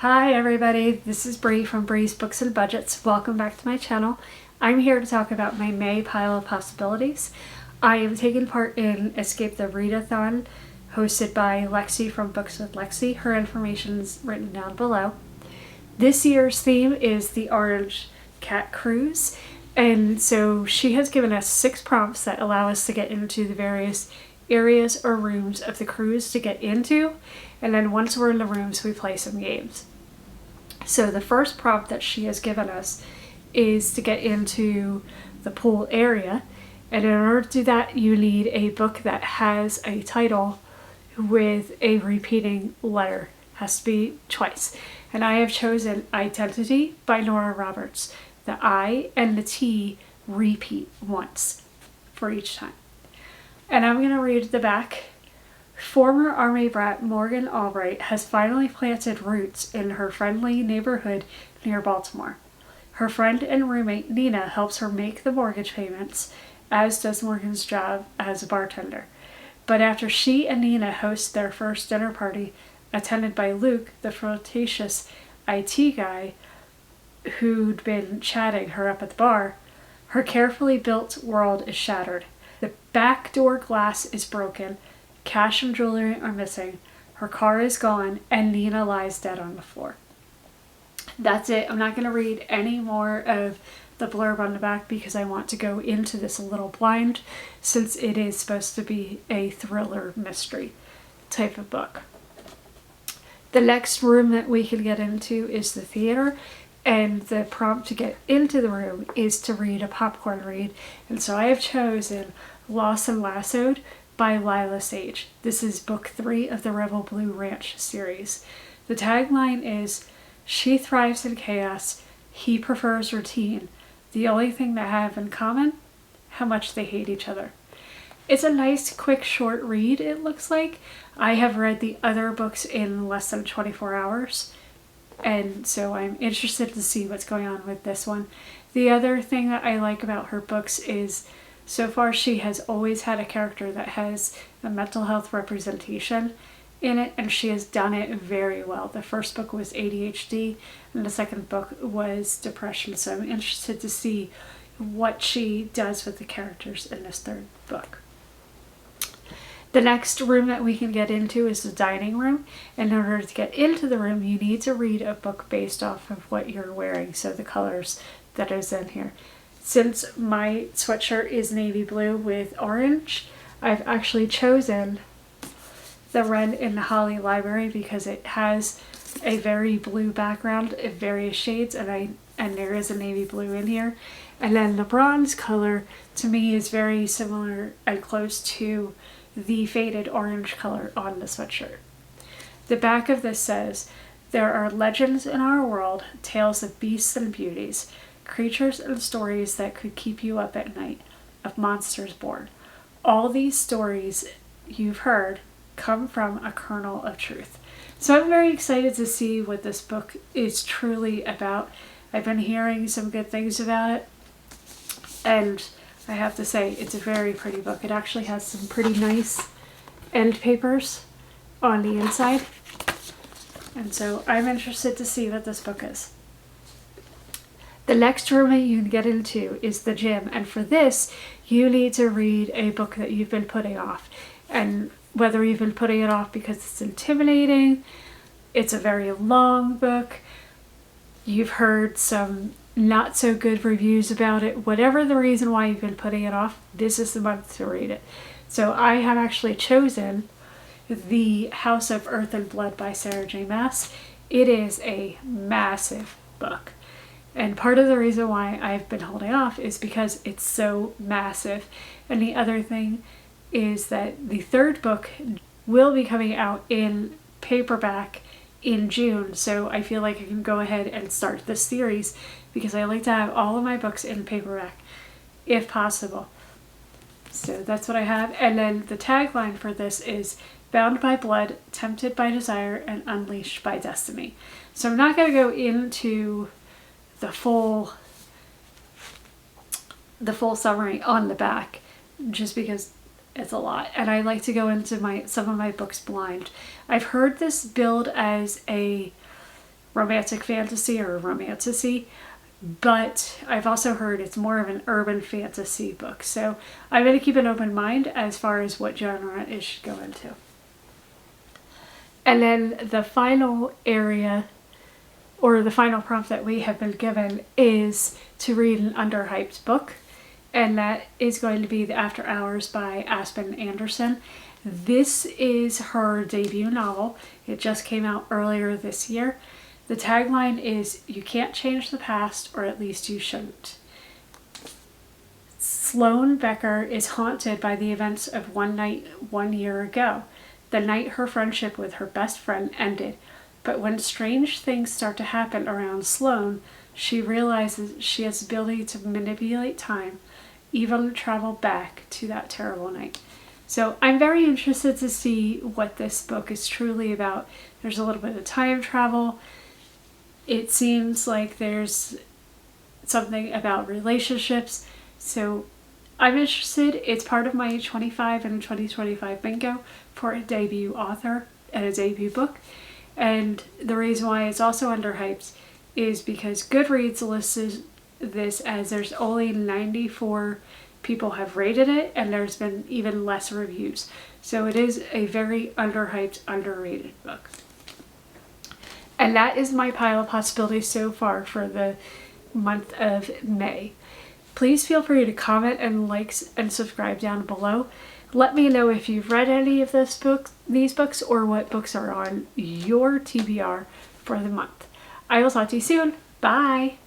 Hi everybody, this is Bree from Bree's Books and Budgets. Welcome back to my channel. I'm here to talk about my May pile of possibilities. I am taking part in Escape the Readathon, hosted by Lexie from Books with Lexie. Her information is written down below. This year's theme is the Orange Cat Cruise, and so she has given us 6 prompts that allow us to get into the various areas or rooms of the cruise to get into, and then once we're in the rooms we play some games. So the first prompt that she has given us is to get into the pool area, and in order to do that you need a book that has a title with a repeating letter. It has to be twice, and I have chosen Identity by Nora Roberts. The I and the T repeat once for each time. And I'm going to read the back. Former Army brat Morgan Albright has finally planted roots in her friendly neighborhood near Baltimore. Her friend and roommate Nina helps her make the mortgage payments, as does Morgan's job as a bartender. But after she and Nina host their first dinner party, attended by Luke, the flirtatious IT guy who'd been chatting her up at the bar, her carefully built world is shattered. The back door glass is broken, cash and jewelry are missing, her car is gone, and Nina lies dead on the floor. That's it. I'm not going to read any more of the blurb on the back because I want to go into this a little blind, since it is supposed to be a thriller mystery type of book. The next room that we can get into is the theater, and the prompt to get into the room is to read a popcorn read, and so I have chosen Lost and Lassoed by Lila Sage. This is book 3 of the Rebel Blue Ranch series. The tagline is, "She thrives in chaos, he prefers routine. The only thing they have in common, how much they hate each other." It's a nice, quick, short read, it looks like. I have read the other books in less than 24 hours, and so I'm interested to see what's going on with this one. The other thing that I like about her books is, so far she has always had a character that has a mental health representation in it, and she has done it very well. The first book was ADHD, and the second book was depression, so I'm interested to see what she does with the characters in this third book. The next room that we can get into is the dining room, and in order to get into the room you need to read a book based off of what you're wearing, so the colors that is in here. Since my sweatshirt is navy blue with orange, I've actually chosen the Ren in the Holly Library because it has a very blue background in various shades, and there is a navy blue in here. And then the bronze color to me is very similar and close to the faded orange color on the sweatshirt. The back of this says, "There are legends in our world, tales of beasts and beauties, creatures and stories that could keep you up at night, of monsters born. All these stories you've heard come from a kernel of truth." So I'm very excited to see what this book is truly about. I've been hearing some good things about it, and I have to say it's a very pretty book. It actually has some pretty nice end papers on the inside, and so I'm interested to see what this book is. The next room that you can get into is the gym, and for this you need to read a book that you've been putting off. And whether you've been putting it off because it's intimidating, it's a very long book, you've heard some not so good reviews about it, whatever the reason why you've been putting it off, this is the month to read it. So I have actually chosen The House of Earth and Blood by Sarah J. Maas. It is a massive book. And part of the reason why I've been holding off is because it's so massive. And the other thing is that the third book will be coming out in paperback in June. So I feel like I can go ahead and start this series because I like to have all of my books in paperback if possible. So that's what I have. And then the tagline for this is "Bound by blood, tempted by desire, and unleashed by destiny." So I'm not going to go into the full summary on the back just because it's a lot, and I like to go into some of my books blind. I've heard this billed as a romantic fantasy or romantasy, but I've also heard it's more of an urban fantasy book. So I'm going to keep an open mind as far as what genre it should go into. And then the final area, or the final prompt that we have been given, is to read an underhyped book. And that is going to be The After Hours by Aspen Anderson. This is her debut novel. It just came out earlier this year. The tagline is, "You can't change the past, or at least you shouldn't." Sloane Becker is haunted by the events of one night 1 year ago, the night her friendship with her best friend ended. But when strange things start to happen around Sloane, she realizes she has the ability to manipulate time, even travel back to that terrible night. So I'm very interested to see what this book is truly about. There's a little bit of time travel. It seems like there's something about relationships. So I'm interested. It's part of my 25 and 2025 bingo for a debut author and a debut book. And the reason why it's also underhyped is because Goodreads lists this as there's only 94 people have rated it, and there's been even less reviews. So it is a very underhyped, underrated book. And that is my pile of possibilities so far for the month of May. Please feel free to comment and like and subscribe down below. Let me know if you've read any of these books, or what books are on your TBR for the month. I will talk to you soon. Bye!